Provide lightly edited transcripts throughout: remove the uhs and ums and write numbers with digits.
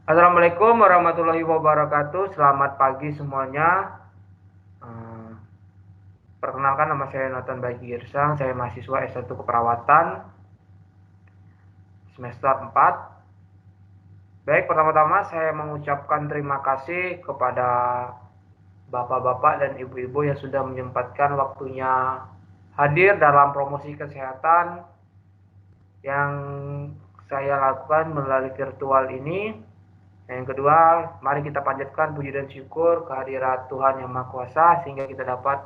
Assalamualaikum warahmatullahi wabarakatuh. Selamat pagi semuanya. Eh, Perkenalkan, nama saya Nathan Bagi Girsang. Saya mahasiswa S1 Keperawatan semester 4. Baik, pertama-tama saya mengucapkan terima kasih kepada bapak-bapak dan ibu-ibu yang sudah menyempatkan waktunya hadir dalam promosi kesehatan yang saya lakukan melalui virtual ini. Yang kedua, mari kita panjatkan puji dan syukur kehadirat Tuhan Yang Maha Kuasa sehingga kita dapat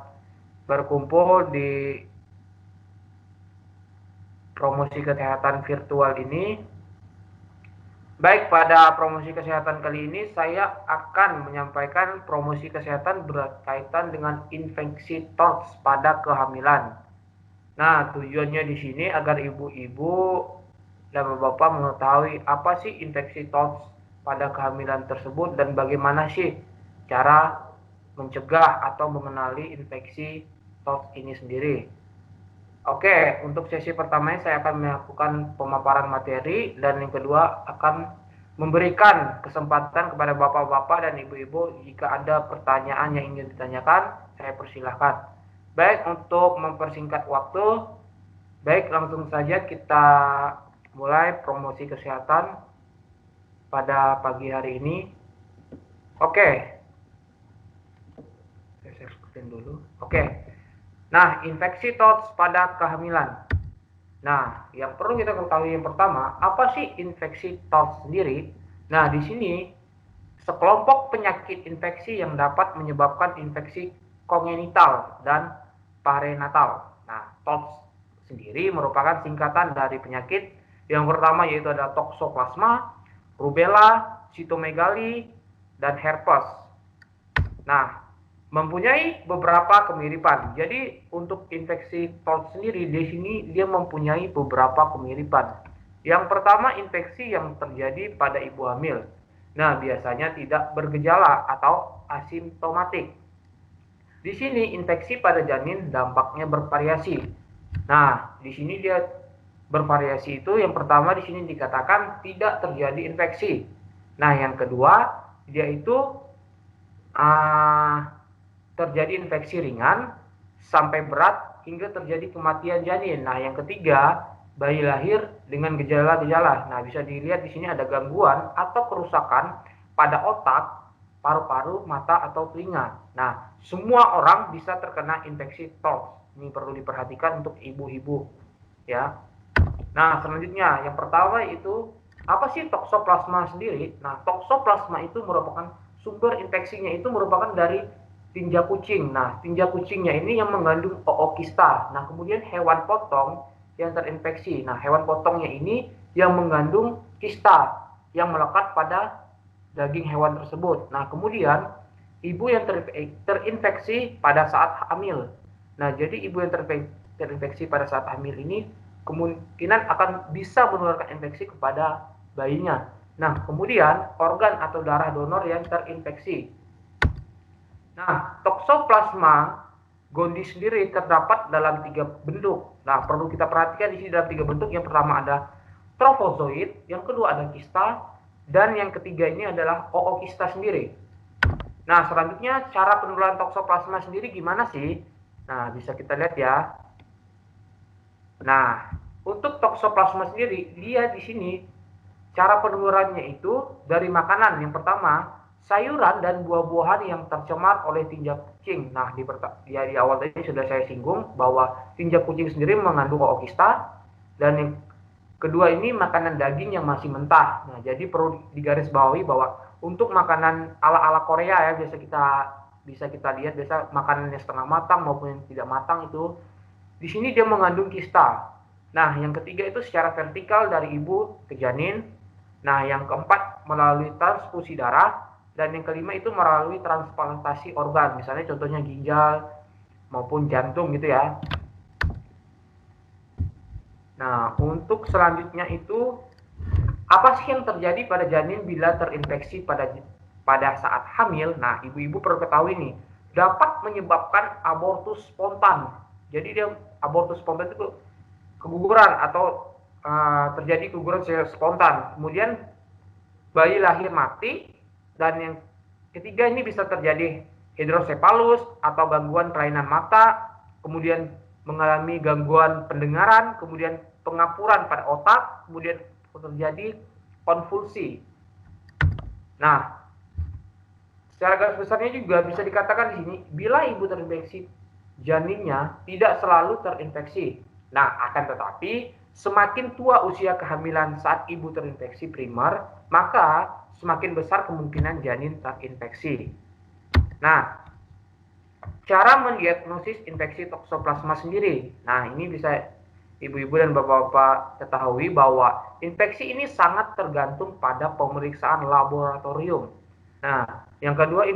berkumpul di promosi kesehatan virtual ini. Baik, pada promosi kesehatan kali ini saya akan menyampaikan promosi kesehatan berkaitan dengan infeksi TORCH pada kehamilan. Nah, tujuannya di sini agar ibu-ibu dan bapak mengetahui apa sih infeksi TORCH pada kehamilan tersebut dan bagaimana sih cara mencegah atau mengenali infeksi TORCH ini sendiri. Oke, untuk sesi pertama ini saya akan melakukan pemaparan materi dan yang kedua akan memberikan kesempatan kepada bapak-bapak dan ibu-ibu jika ada pertanyaan yang ingin ditanyakan, saya persilahkan. Baik, untuk mempersingkat waktu, baik langsung saja kita mulai promosi kesehatan pada pagi hari ini. Oke, saya share screen dulu. Oke. Nah, infeksi TORCH pada kehamilan. Nah, yang perlu kita ketahui yang pertama, apa sih infeksi TORCH sendiri? Nah, di sini sekelompok penyakit infeksi yang dapat menyebabkan infeksi kongenital dan parenatal. Nah, TORCH sendiri merupakan singkatan dari penyakit yang pertama yaitu ada toksoplasma, rubella, sitomegali, dan herpes. Nah, mempunyai beberapa kemiripan. Jadi untuk infeksi TORCH sendiri di sini dia mempunyai beberapa kemiripan. Yang pertama, infeksi yang terjadi pada ibu hamil. Nah, biasanya tidak bergejala atau asimptomatik. Di sini infeksi pada janin dampaknya bervariasi. Nah, di sini dia bervariasi itu yang pertama di sini dikatakan tidak terjadi infeksi. Nah, yang kedua dia itu terjadi infeksi ringan sampai berat hingga terjadi kematian janin. Nah, yang ketiga, bayi lahir dengan gejala-gejala. Nah, bisa dilihat di sini ada gangguan atau kerusakan pada otak, paru-paru, mata atau telinga. Nah, semua orang bisa terkena infeksi TORCH. Ini perlu diperhatikan untuk ibu-ibu, ya. Nah, selanjutnya yang pertama itu apa sih toksoplasma sendiri? Nah, toksoplasma itu merupakan sumber infeksinya itu merupakan dari tinja kucing. Nah, tinja kucingnya ini yang mengandung ookista. Nah, kemudian hewan potong yang terinfeksi. Nah, hewan potongnya ini yang mengandung kista yang melekat pada daging hewan tersebut. Nah, kemudian ibu yang terinfeksi pada saat hamil. Nah, jadi ibu yang terinfeksi pada saat hamil ini kemungkinan akan bisa menularkan infeksi kepada bayinya. Nah, kemudian organ atau darah donor yang terinfeksi. Nah, toksoplasma gondii sendiri terdapat dalam 3 bentuk. Nah, perlu kita perhatikan di sini dalam 3 bentuk. Yang pertama ada trofozoid, yang kedua ada kista, dan yang ketiga ini adalah ookista sendiri. Nah, selanjutnya cara penularan toksoplasma sendiri gimana sih? Nah, bisa kita lihat ya. Nah, untuk toksoplasma sendiri, dia di sini cara penularannya itu dari makanan. Yang pertama, sayuran dan buah-buahan yang tercemar oleh tinja kucing. Nah, di awal tadi sudah saya singgung bahwa tinja kucing sendiri mengandung ookista, dan yang kedua ini makanan daging yang masih mentah. Nah, jadi perlu digarisbawahi bahwa untuk makanan ala-ala Korea ya bisa kita lihat biasa makanan yang setengah matang maupun yang tidak matang itu di sini dia mengandung kista. Nah, yang ketiga itu secara vertikal dari ibu ke janin. Nah, yang keempat melalui transfusi darah, dan yang kelima itu melalui transplantasi organ, misalnya contohnya ginjal maupun jantung gitu ya. Nah, untuk selanjutnya itu apa sih yang terjadi pada janin bila terinfeksi pada saat hamil? Nah, ibu-ibu perlu ketahui nih, dapat menyebabkan abortus spontan. Jadi dia abortus spontan itu keguguran atau terjadi keguguran spontan. Kemudian bayi lahir mati, dan yang ketiga ini bisa terjadi hidrosepalus atau gangguan kelainan mata, kemudian mengalami gangguan pendengaran, kemudian pengapuran pada otak, kemudian terjadi konvulsi. Nah, secara garis besarnya juga bisa dikatakan di sini, bila ibu terinfeksi, janinnya tidak selalu terinfeksi. Nah, akan tetapi semakin tua usia kehamilan saat ibu terinfeksi primer, maka semakin besar kemungkinan janin terinfeksi. Nah, cara mendiagnosis infeksi toksoplasma sendiri. Nah, ini bisa ibu-ibu dan bapak-bapak ketahui bahwa infeksi ini sangat tergantung pada pemeriksaan laboratorium. Nah, yang kedua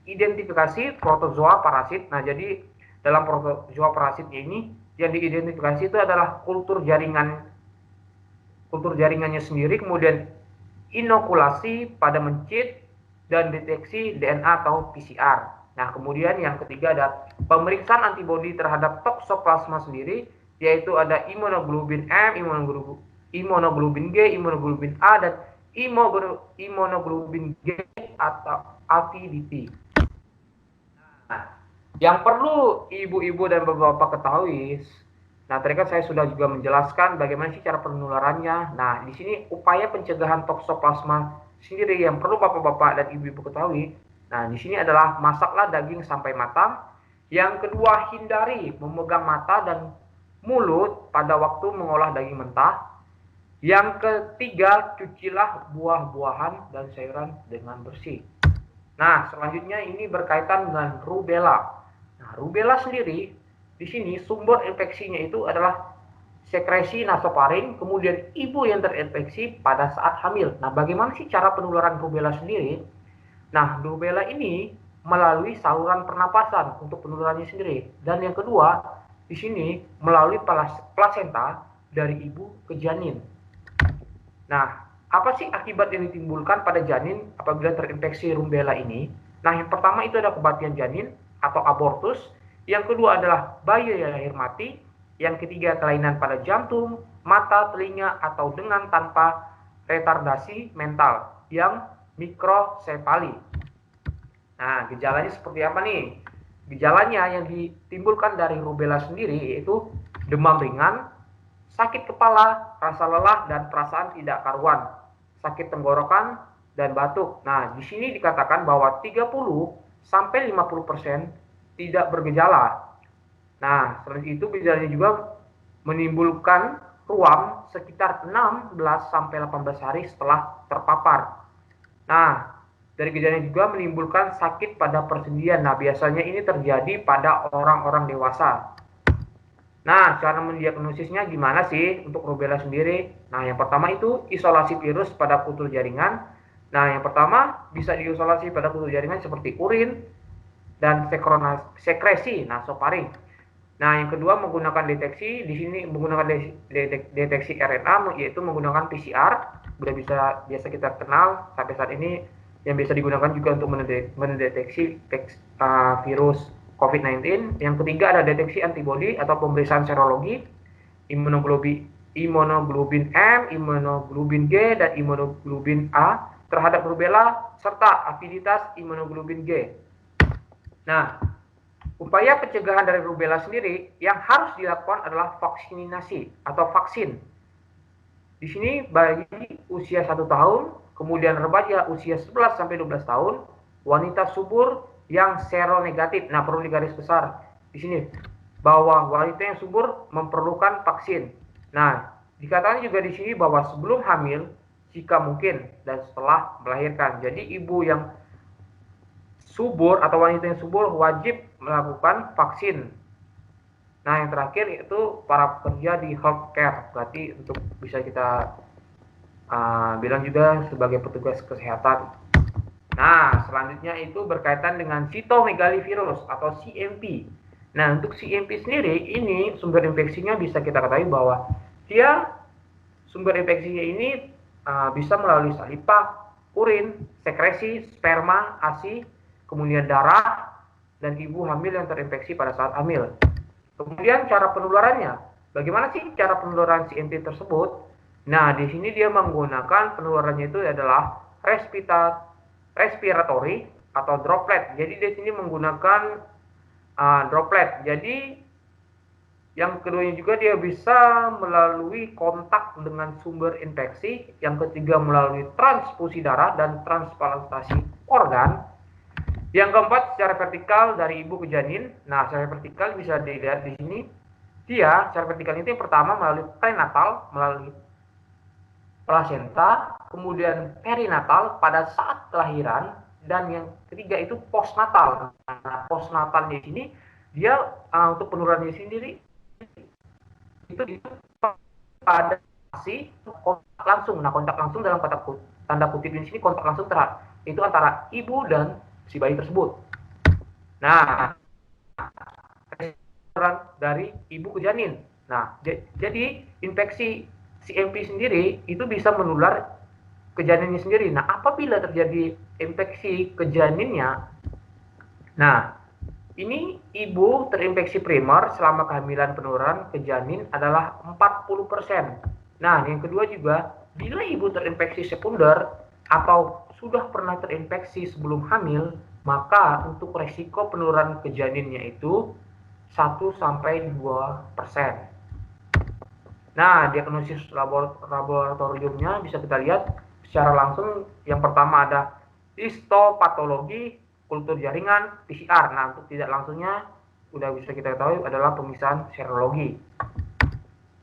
identifikasi protozoa parasit. Nah, jadi dalam protozoa parasit ini yang diidentifikasi itu adalah kultur jaringannya sendiri, kemudian inokulasi pada mencit, dan deteksi DNA atau PCR. Nah, kemudian yang ketiga ada pemeriksaan antibodi terhadap toksoplasma sendiri, yaitu ada imunoglobulin M, imunoglobulin G, imunoglobulin A, dan imunoglobulin G atau ATDT. Nah, yang perlu ibu-ibu dan bapak-bapak ketahui, nah tadi kan saya sudah juga menjelaskan bagaimana sih cara penularannya. Nah, di sini upaya pencegahan toksoplasma sendiri yang perlu bapak-bapak dan ibu-ibu ketahui. Nah, di sini adalah masaklah daging sampai matang. Yang kedua, hindari memegang mata dan mulut pada waktu mengolah daging mentah. Yang ketiga, cucilah buah-buahan dan sayuran dengan bersih. Nah, selanjutnya ini berkaitan dengan rubella. Nah, rubella sendiri di sini sumber infeksinya itu adalah sekresi nasofaring, kemudian ibu yang terinfeksi pada saat hamil. Nah, bagaimana sih cara penularan rubella sendiri? Nah, rubella ini melalui saluran pernapasan untuk penularannya sendiri. Dan yang kedua, di sini melalui plasenta dari ibu ke janin. Nah, apa sih akibat yang ditimbulkan pada janin apabila terinfeksi rubella ini? Nah, yang pertama itu ada kematian janin atau abortus. Yang kedua adalah bayi yang lahir mati. Yang ketiga, kelainan pada jantung, mata, telinga, atau dengan tanpa retardasi mental yang mikrosefali. Nah, gejalanya seperti apa nih? Gejalanya yang ditimbulkan dari rubella sendiri yaitu demam ringan, sakit kepala, rasa lelah, dan perasaan tidak karuan, sakit tenggorokan, dan batuk. Nah, di sini dikatakan bahwa 30-50% tidak bergejala. Nah, selain itu gejalanya juga menimbulkan ruam sekitar 16-18 hari setelah terpapar. Nah, dari gejalanya juga menimbulkan sakit pada persendian. Nah, biasanya ini terjadi pada orang-orang dewasa. Nah, cara mendiagnosisnya gimana sih untuk rubella sendiri? Nah, yang pertama itu isolasi virus pada kultur jaringan. Nah, yang pertama bisa diisolasi pada kultur jaringan seperti urin dan sekresi nasofaring. Nah, yang kedua menggunakan deteksi, di sini menggunakan deteksi RNA, yaitu menggunakan PCR. Sudah biasa kita kenal sampai saat ini, yang bisa digunakan juga untuk mendeteksi virus COVID-19. Yang ketiga ada deteksi antibodi atau pemeriksaan serologi, imunoglobulin M, imunoglobulin G, dan imunoglobulin A terhadap rubella, serta afiditas imunoglobulin G. Nah, upaya pencegahan dari rubella sendiri yang harus dilakukan adalah vaksinasi atau vaksin. Di sini bagi usia 1 tahun, kemudian remaja usia 11-12 tahun, wanita subur yang seronegatif. Nah, perlu digaris besar di sini bahwa wanita yang subur memerlukan vaksin. Nah, dikatakan juga di sini bahwa sebelum hamil, jika mungkin, dan setelah melahirkan. Jadi ibu yang subur atau wanita yang subur wajib melakukan vaksin. Nah, yang terakhir itu para pekerja di healthcare, berarti untuk bisa kita bilang juga sebagai petugas kesehatan. Nah, selanjutnya itu berkaitan dengan cytomegalovirus atau CMV. Nah, untuk CMV sendiri ini sumber infeksinya bisa kita ketahui bahwa dia sumber infeksinya ini bisa melalui saliva, urin, sekresi, sperma, ASI, kemudian darah, dan ibu hamil yang terinfeksi pada saat hamil. Kemudian cara penularannya, bagaimana sih cara penularan CMV tersebut? Nah, di sini dia menggunakan penularannya itu adalah respiratory atau droplet. Jadi di sini menggunakan droplet. Jadi yang keduanya juga dia bisa melalui kontak dengan sumber infeksi. Yang ketiga melalui transfusi darah dan transplantasi organ. Yang keempat secara vertikal dari ibu ke janin. Nah, secara vertikal bisa dilihat di sini. Dia secara vertikal itu yang pertama melalui prenatal, melalui plasenta, kemudian perinatal pada saat kelahiran, dan yang ketiga itu postnatal. Nah, postnatal di sini dia untuk penularannya sendiri itu pada si kontak langsung. Nah, kontak langsung dalam tanda kutip di sini kontak langsung itu antara ibu dan si bayi tersebut. Nah, dari ibu ke janin. Nah, jadi infeksi CMV sendiri itu bisa menular ke janinnya sendiri. Nah, apabila terjadi infeksi ke janinnya, nah ini ibu terinfeksi primer selama kehamilan penularan ke janin adalah 40%. Nah, yang kedua juga, bila ibu terinfeksi sekunder atau sudah pernah terinfeksi sebelum hamil, maka untuk resiko penularan ke janinnya itu 1-2%. Nah, diagnosis laboratoriumnya bisa kita lihat secara langsung. Yang pertama ada histopatologi, kultur jaringan, PCR. Nah, untuk tidak langsungnya sudah bisa kita ketahui adalah pemeriksaan serologi.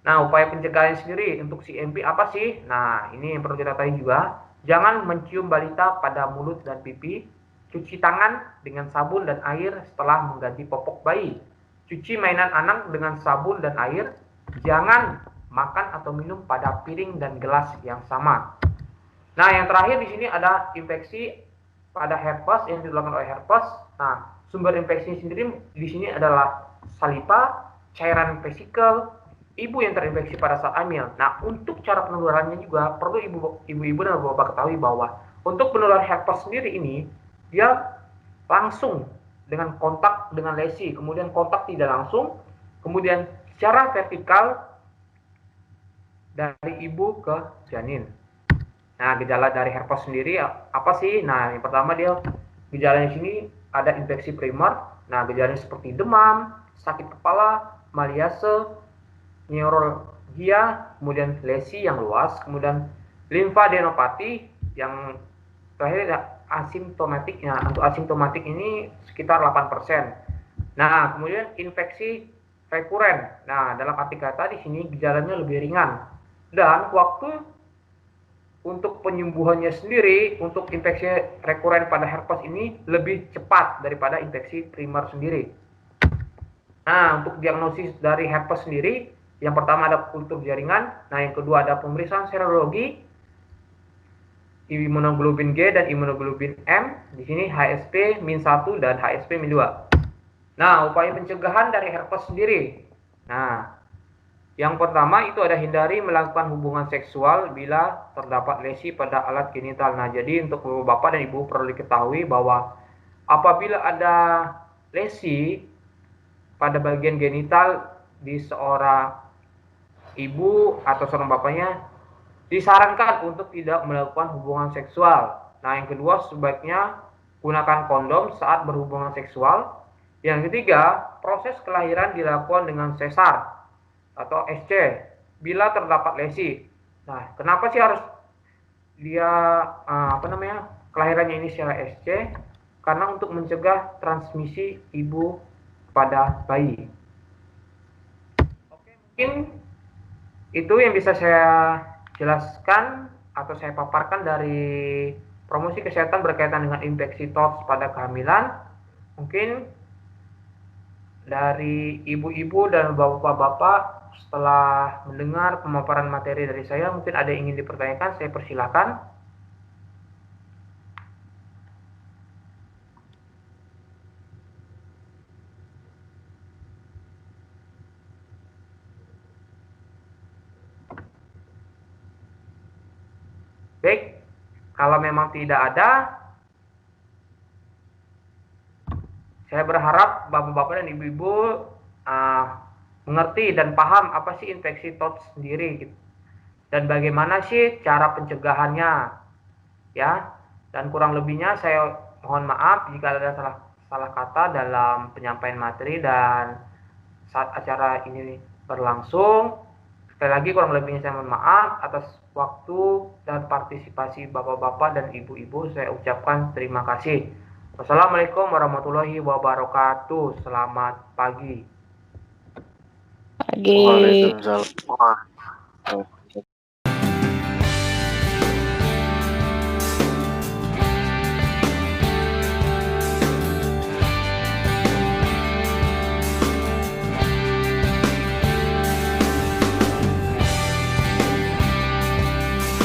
Nah, upaya pencegahan sendiri untuk CMV apa sih? Nah, ini yang perlu kita tahu juga. Jangan mencium balita pada mulut dan pipi. Cuci tangan dengan sabun dan air setelah mengganti popok bayi. Cuci mainan anak dengan sabun dan air. Jangan makan atau minum pada piring dan gelas yang sama. Nah, yang terakhir di sini ada infeksi pada herpes yang dilakukan oleh herpes. Nah, sumber infeksi sendiri di sini adalah saliva, cairan vesikel, ibu yang terinfeksi pada saat hamil. Nah, untuk cara penularannya juga perlu ibu-ibu dan bapak ketahui bahwa untuk penularan herpes sendiri ini dia langsung dengan kontak dengan lesi, kemudian kontak tidak langsung, kemudian secara vertikal dari ibu ke janin. Nah, gejala dari herpes sendiri apa sih? Nah, yang pertama dia gejalanya sini ada infeksi primer. Nah, gejalanya seperti demam, sakit kepala, maliase, neuralgia, kemudian lesi yang luas, kemudian limfadenopati yang terakhir asimptomatiknya. Untuk asimptomatik ini sekitar 8%. Nah, kemudian infeksi rekuren. Nah, dalam arti kata di sini gejalanya lebih ringan. Dan waktu untuk penyembuhannya sendiri untuk infeksi rekuren pada herpes ini lebih cepat daripada infeksi primer sendiri. Nah, untuk diagnosis dari herpes sendiri, yang pertama ada kultur jaringan, nah yang kedua ada pemeriksaan serologi, imunoglobulin G dan imunoglobulin M, di sini HSP-1 dan HSP-2. Nah, upaya pencegahan dari herpes sendiri. Nah, yang pertama itu ada hindari melakukan hubungan seksual bila terdapat lesi pada alat genital. Nah, jadi untuk bapak dan ibu perlu diketahui bahwa apabila ada lesi pada bagian genital di seorang ibu atau seorang bapaknya, disarankan untuk tidak melakukan hubungan seksual. Nah, yang kedua sebaiknya gunakan kondom saat berhubungan seksual. Yang ketiga, proses kelahiran dilakukan dengan sesar atau SC bila terdapat lesi. Nah, kenapa sih harus dia kelahirannya ini secara SC? Karena untuk mencegah transmisi ibu pada bayi. Oke, mungkin itu yang bisa saya jelaskan atau saya paparkan dari promosi kesehatan berkaitan dengan infeksi TOTS pada kehamilan. Mungkin dari ibu-ibu dan bapak-bapak setelah mendengar pemaparan materi dari saya, mungkin ada yang ingin dipertanyakan, saya persilakan. Baik, kalau memang tidak ada, saya berharap bapak-bapak dan ibu-ibu mengerti dan paham apa sih infeksi TOTS sendiri gitu. dan bagaimana sih cara pencegahannya, ya. Dan kurang lebihnya saya mohon maaf jika ada salah kata dalam penyampaian materi dan saat acara ini berlangsung. Sekali lagi kurang lebihnya saya mohon maaf. Atas waktu dan partisipasi Bapak-bapak dan Ibu-ibu saya ucapkan terima kasih. Wassalamualaikum warahmatullahi wabarakatuh. Selamat pagi. Waalaikumsalam.